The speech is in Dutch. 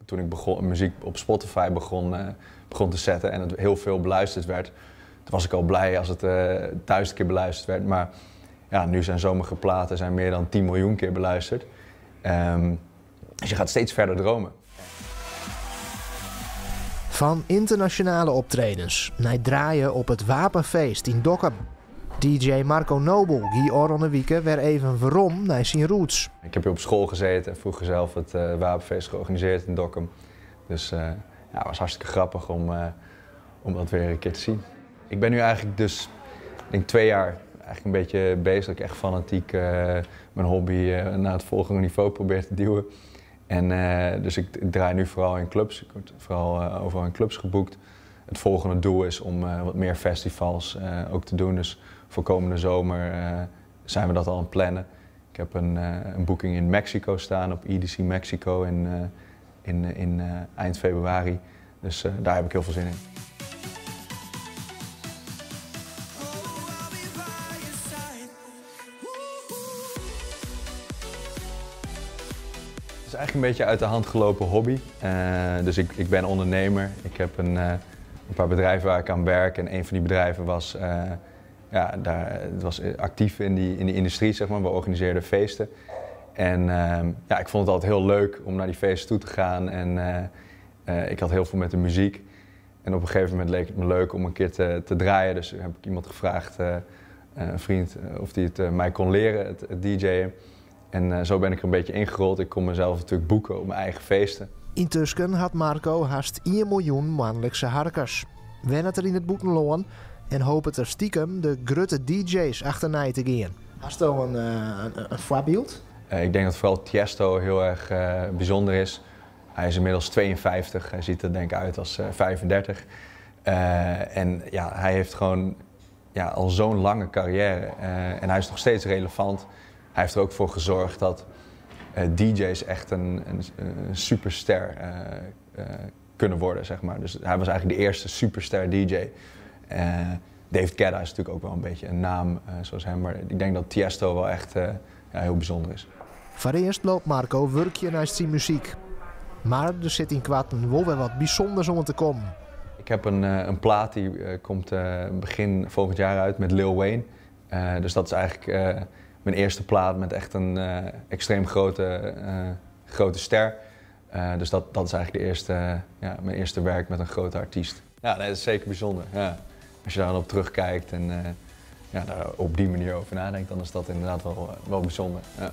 Toen ik muziek op Spotify begon te zetten en het heel veel beluisterd werd, toen was ik al blij als het 1000 keer beluisterd werd. Maar ja, nu zijn sommige platen meer dan 10 miljoen keer beluisterd. Dus je gaat steeds verder dromen. Van internationale optredens naar draaien op het Wapenfeest in Dokkum. DJ Marco Nobel ging oranje weken weer even waarom naar zijn roots. Ik heb hier op school gezeten en vroeger zelf het Wapenfeest georganiseerd in Dokkum. Dus ja, het was hartstikke grappig om dat weer een keer te zien. Ik ben nu eigenlijk dus, ik denk 2 jaar eigenlijk een beetje bezig. Ik echt fanatiek mijn hobby naar het volgende niveau probeer te duwen. En dus ik draai nu vooral in clubs. Ik word vooral overal in clubs geboekt. Het volgende doel is om wat meer festivals ook te doen. Dus voor komende zomer zijn we dat al aan het plannen. Ik heb een boeking in Mexico staan, op EDC Mexico in eind februari. Dus daar heb ik heel veel zin in. Het is eigenlijk een beetje uit de hand gelopen hobby. Dus ik ben ondernemer. Ik heb een paar bedrijven waar ik aan werk. En een van die bedrijven was, het was actief in die industrie, zeg maar. We organiseerden feesten. En ja, ik vond het altijd heel leuk om naar die feesten toe te gaan. En ik had heel veel met de muziek. En op een gegeven moment leek het me leuk om een keer te draaien. Dus heb ik iemand gevraagd, een vriend, of die het mij kon leren, het DJ'en. En zo ben ik er een beetje ingerold. Ik kon mezelf natuurlijk boeken op mijn eigen feesten. Intussen had Marco haast 1 miljoen maandelijkse harkers. Wen het er in het boekenloon en hoop het er stiekem de grote DJ's achterna te gaan. Hast je een voorbeeld? Ik denk dat vooral Tiesto heel erg bijzonder is. Hij is inmiddels 52, hij ziet er denk ik uit als 35. En ja, hij heeft gewoon al zo'n lange carrière en hij is nog steeds relevant. Hij heeft er ook voor gezorgd dat DJ's echt een superster kunnen worden, zeg maar. Dus hij was eigenlijk de eerste superster DJ. David Guetta is natuurlijk ook wel een beetje een naam zoals hem, maar ik denk dat Tiesto wel echt heel bijzonder is. Voor eerst loopt Marco werkje naast zijn muziek. Maar er zit in kwatten wel weer wat bijzonders om te komen. Ik heb een plaat die komt begin volgend jaar uit met Lil Wayne. Dus dat is eigenlijk mijn eerste plaat met echt een extreem grote ster. Dus dat is eigenlijk mijn eerste werk met een grote artiest. Ja, nee, dat is zeker bijzonder. Ja. Als je daar dan op terugkijkt en daar op die manier over nadenkt, dan is dat inderdaad wel bijzonder. Ja.